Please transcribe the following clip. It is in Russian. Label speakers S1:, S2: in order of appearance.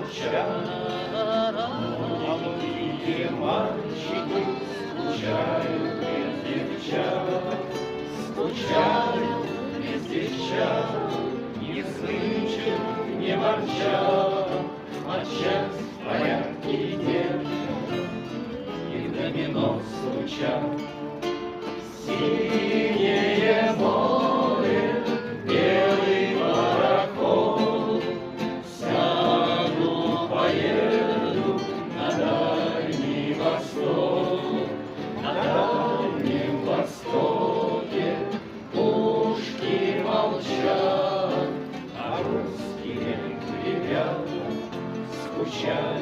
S1: молчат. Молодые мальчики скучают без девчат, скучают без девчат, не слышат, не ворчат, а час в порядке держат и в домино стучат. Синее море, белый пароход, сяду, поеду на Дальний Восток. На Дальнем Востоке пушки молчат, а русские ребята скучают.